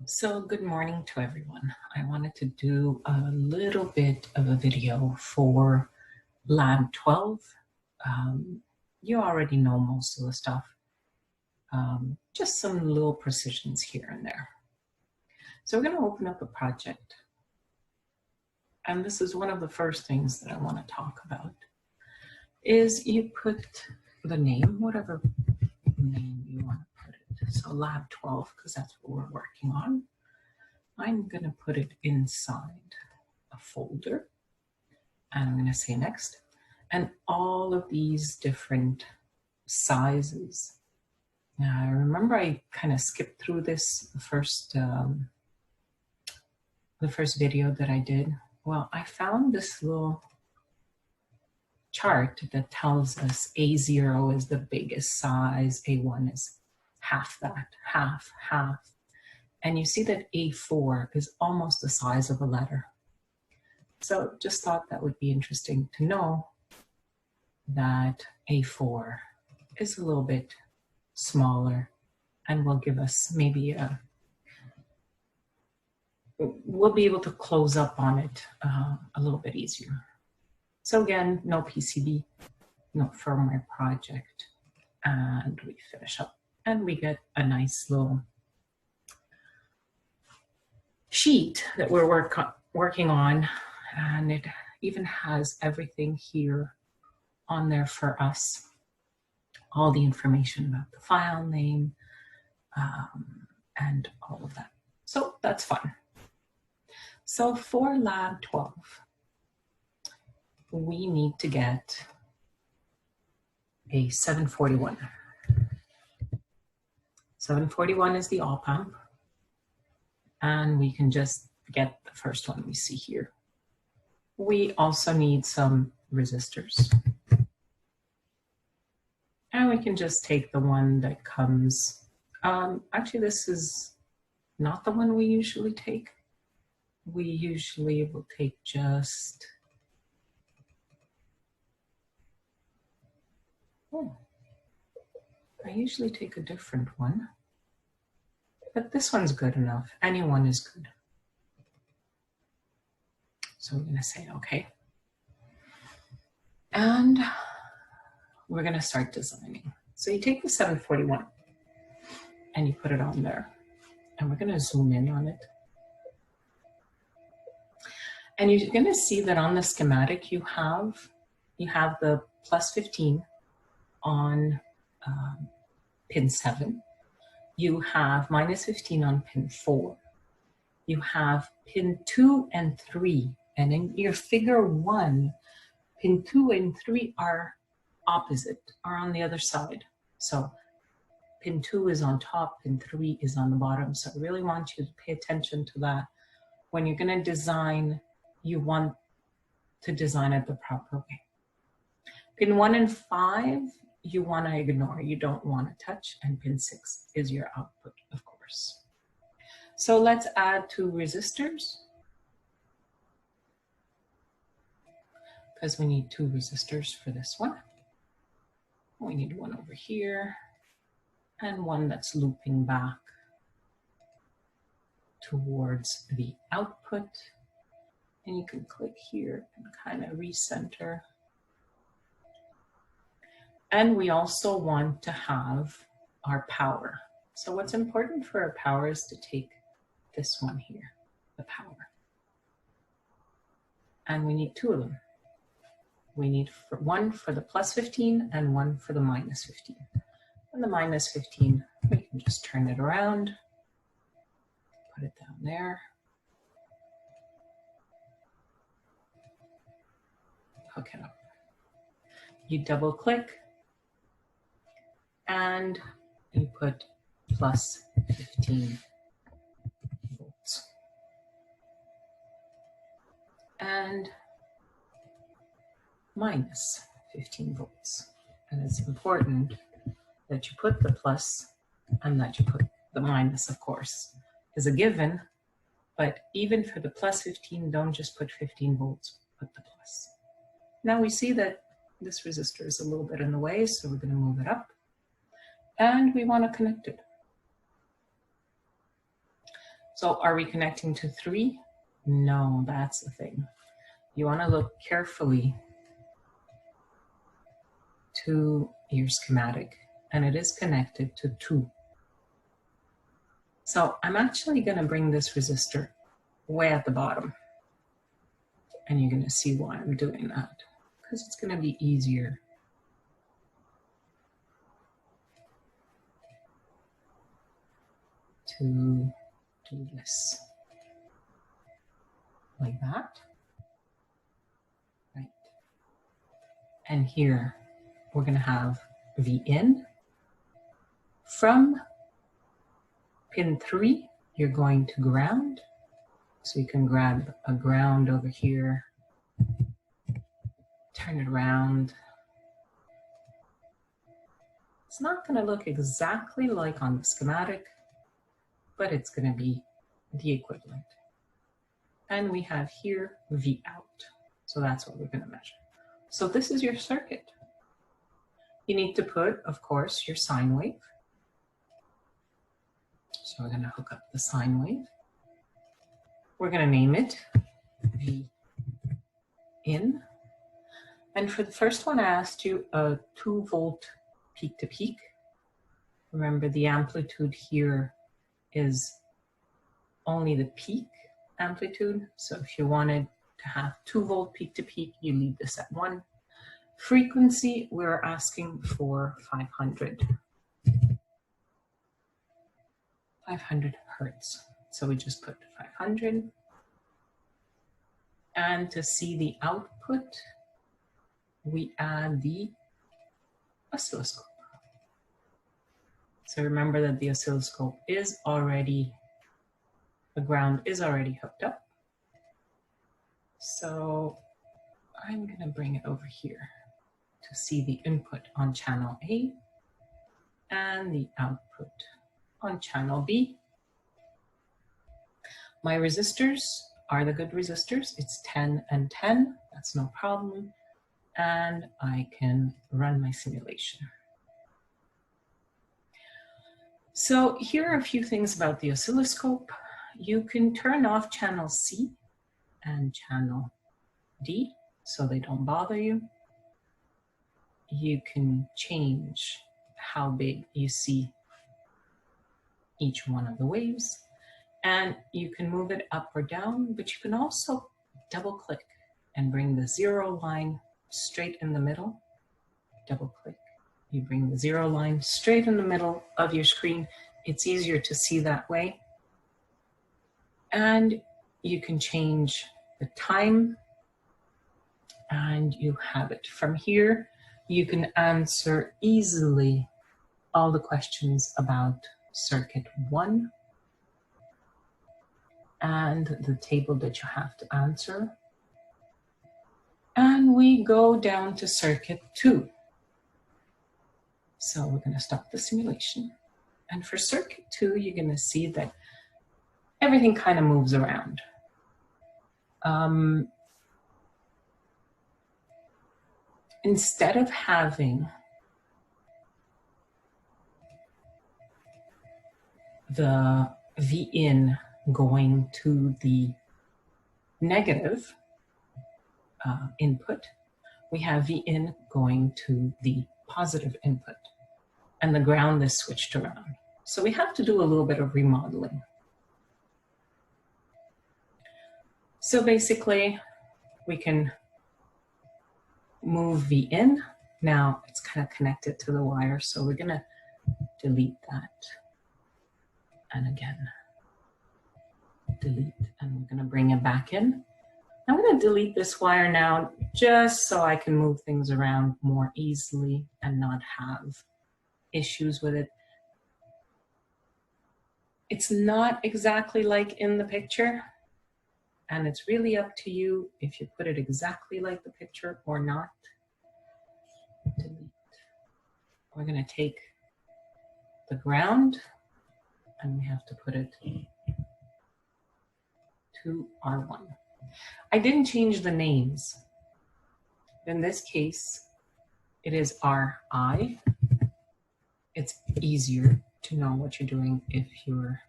So good morning to everyone. I wanted to do a little bit of a video for Lab 12. You already know most of the stuff, just some little precisions here and there. So we're going to open up a project. And this is one of the first things that I want to talk about, is you put the name, whatever name you want to put it. So Lab 12, because that's what we're working on. I'm going to put it inside a folder, and I'm going to say next. And all of these different sizes. Now, I remember I kind of skipped through this the first video that I did. Well, I found this little chart that tells us A0 is the biggest size, A1 is half that, half. And you see that A4 is almost the size of a letter. So just thought that would be interesting to know that A4 is a little bit smaller and will give us maybe we'll be able to close up on it a little bit easier. So again, no PCB, no firmware project, and we finish up and we get a nice little sheet that we're working on, and it even has everything here on there for us, all the information about the file name and all of that. So that's fun. So for Lab 12, we need to get a 741. 741 is the op-amp, and we can just get the first one we see here. We also need some resistors. And we can just take the one that comes, actually this is not the one we usually take. We usually will take just, I usually take a different one, but this one's good enough. Any one is good. So we're gonna say, okay. And we're gonna start designing. So you take the 741 and you put it on there, and we're gonna zoom in on it. And you're gonna see that on the schematic you have the plus 15 on pin 7. You have minus 15 on pin 4. You have pin 2 and 3. And in your figure 1, pin 2 and 3 are opposite, are on the other side. So pin 2 is on top, pin 3 is on the bottom. So I really want you to pay attention to that. When you're going to design, you want to design it the proper way. Pin 1 and 5, you want to ignore. You don't want to touch. And pin 6 is your output, of course. So let's add 2 resistors, because we need 2 resistors for this one. We need one over here and one that's looping back towards the output. And you can click here and kind of recenter. And we also want to have our power. So what's important for our power is to take this one here, the power. And we need 2 of them. We need one for the plus 15 and one for the minus 15. And the minus 15, we can just turn it around, put it down there. Hook it up. You double click and you put plus 15 volts. And minus 15 volts. And it's important that you put the plus and that you put the minus, of course, is a given. But even for the plus 15, don't just put 15 volts, put the plus. Now we see that this resistor is a little bit in the way, so we're going to move it up. And we want to connect it. So are we connecting to 3? No, that's the thing. You want to look carefully to your schematic, and it is connected to 2. So I'm actually going to bring this resistor way at the bottom, and you're going to see why I'm doing that, because it's going to be easier to do this like that, right? And here we're going to have V in. From pin 3, you're going to ground. So you can grab a ground over here, turn it around. It's not going to look exactly like on the schematic, but it's going to be the equivalent. And we have here V out. So that's what we're going to measure. So this is your circuit. You need to put, of course, your sine wave. So we're going to hook up the sine wave. We're going to name it V in. And for the first one, I asked you a 2-volt peak to peak. Remember, the amplitude here is only the peak amplitude. So if you wanted to have 2-volt peak to peak, you leave this at 1. Frequency, we're asking for 500 hertz. So we just put 500. And to see the output, we add the oscilloscope. So remember that the oscilloscope is already, the ground is already hooked up. So I'm going to bring it over here to see the input on channel A and the output on channel B. My resistors are the good resistors. It's 10 and 10. That's no problem. And I can run my simulation. So here are a few things about the oscilloscope. You can turn off channel C and channel D so they don't bother you. You can change how big you see each one of the waves, and you can move it up or down, but you can also double click and bring the 0 line straight in the middle. Double click, you bring the 0 line straight in the middle of your screen. It's easier to see that way. And you can change the time, and you have it. From here, you can answer easily all the questions about circuit 1 and the table that you have to answer. And we go down to circuit 2. So we're going to stop the simulation. And for circuit 2, you're going to see that everything kind of moves around. Instead of having the V in going to the negative input, we have V in going to the positive input, and the ground is switched around. So we have to do a little bit of remodeling. So basically, we can move V in. Now it's kind of connected to the wire, so we're gonna delete that. And again, delete, and we're gonna bring it back in. I'm gonna delete this wire now just so I can move things around more easily and not have issues with it. It's not exactly like in the picture, and it's really up to you if you put it exactly like the picture or not. Delete. We're gonna take the ground and we have to put it to R1. I didn't change the names. In this case, it is RI. It's easier to know what you're doing if you're,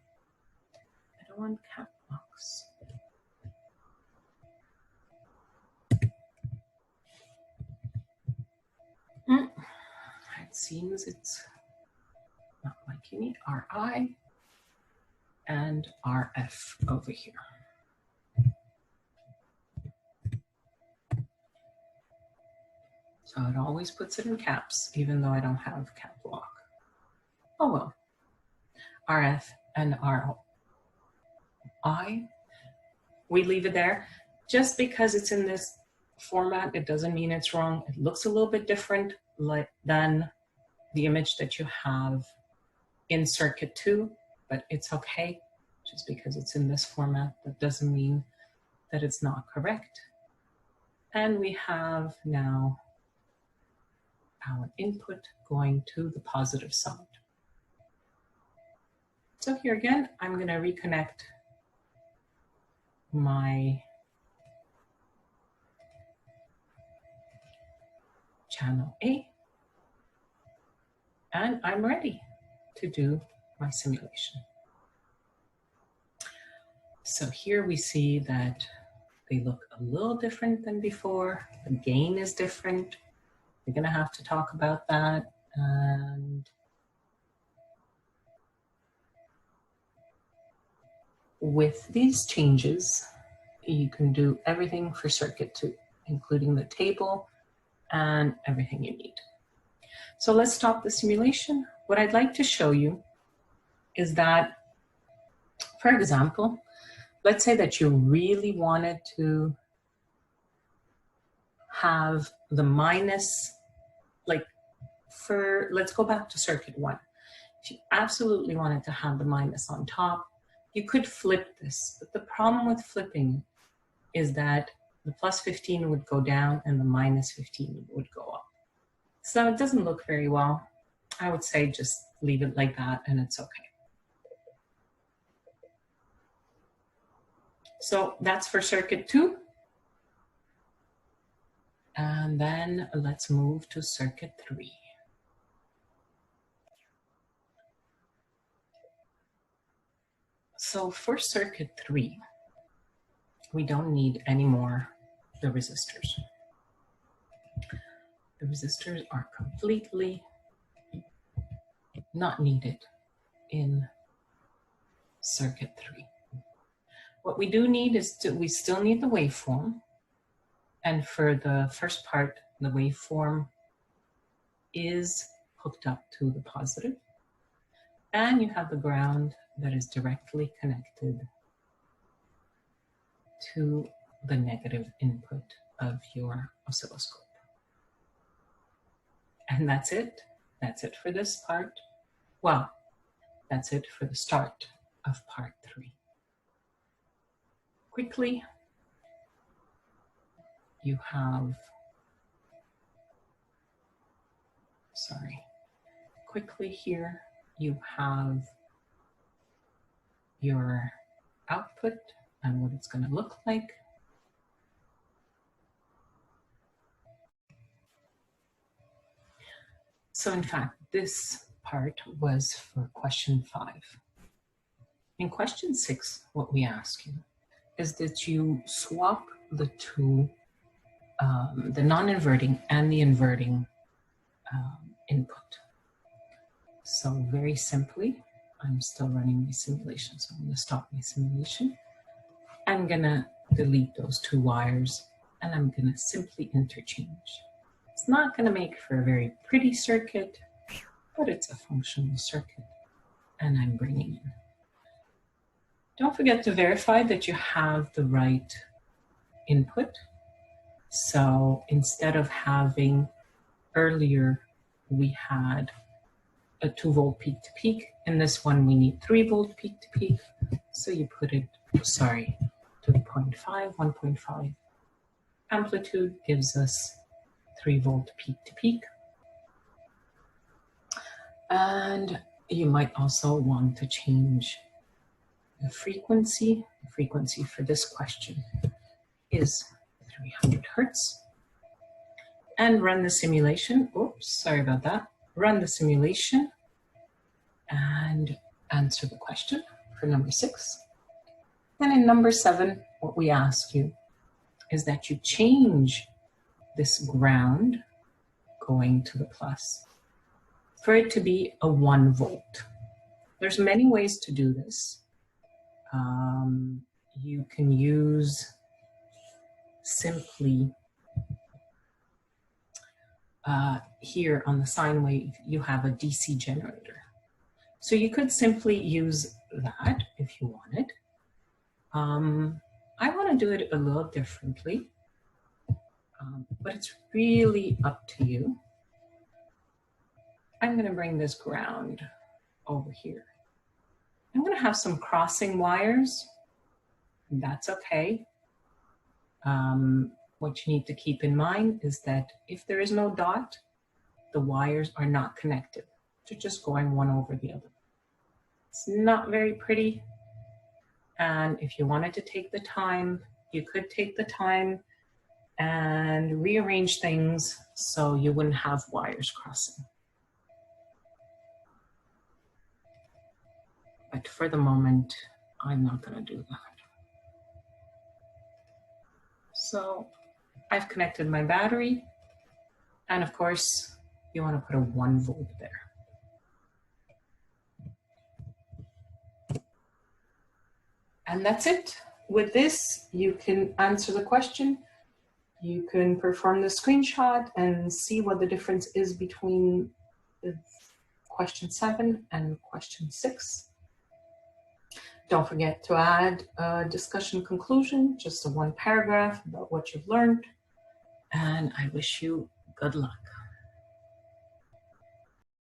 I don't want cap locks. It seems it's not liking me. RI and RF over here. So it always puts it in caps, even though I don't have cap lock. Oh well. RF and RI, we leave it there. Just because it's in this format, it doesn't mean it's wrong. It looks a little bit different than the image that you have in circuit 2, but it's okay. Just because it's in this format, that doesn't mean that it's not correct. And we have now our input going to the positive side. So here again, I'm going to reconnect my channel A, and I'm ready to do my simulation. So here we see that they look a little different than before. The gain is different. We're going to have to talk about that. And with these changes, you can do everything for circuit 2, including the table and everything you need. So let's stop the simulation. What I'd like to show you is that, for example, let's say that you really wanted to have the minus, like let's go back to circuit 1. If you absolutely wanted to have the minus on top, you could flip this. But the problem with flipping is that the plus 15 would go down and the minus 15 would go up. So it doesn't look very well. I would say just leave it like that and it's okay. So that's for circuit 2. And then let's move to circuit 3. So for circuit 3, we don't need any more the resistors. The resistors are completely not needed in circuit 3. What we do need is we still need the waveform. And for the first part, the waveform is hooked up to the positive. And you have the ground that is directly connected to the negative input of your oscilloscope. And that's it. That's it for this part. Well, that's it for the start of part 3. Quickly, you have, quickly here, you have your output and what it's going to look like. So in fact, this part was for question 5. In question 6, what we ask you is that you swap the two, the non-inverting and the inverting input. So very simply, I'm still running my simulation, so I'm going to stop my simulation. I'm going to delete those 2 wires and I'm going to simply interchange. It's not going to make for a very pretty circuit, but it's a functional circuit, and I'm bringing in. Don't forget to verify that you have the right input. So instead of having, earlier we had a 2 volt peak to peak, in this one we need 3 volt peak to peak. So you put it, to 0.5, 1.5. Amplitude gives us 3 volt peak to peak. And you might also want to change the frequency. The frequency for this question is 300 Hertz. And run the simulation. Oops, sorry about that. Run the simulation and answer the question for number 6. Then in number 7, what we ask you is that you change this ground going to the plus for it to be a 1 volt. There's many ways to do this. You can use simply here on the sine wave, you have a DC generator. So you could simply use that if you wanted. I want to do it a little differently, but it's really up to you. I'm going to bring this ground over here. I'm going to have some crossing wires. That's okay. What you need to keep in mind is that if there is no dot, the wires are not connected. They're just going one over the other. It's not very pretty. And if you wanted to take the time, you could take the time and rearrange things so you wouldn't have wires crossing. But for the moment, I'm not going to do that. So I've connected my battery, and of course, you want to put a 1 volt there. And that's it. With this, you can answer the question. You can perform the screenshot and see what the difference is between question 7 and question 6. Don't forget to add a discussion conclusion, just a 1 paragraph about what you've learned. And I wish you good luck.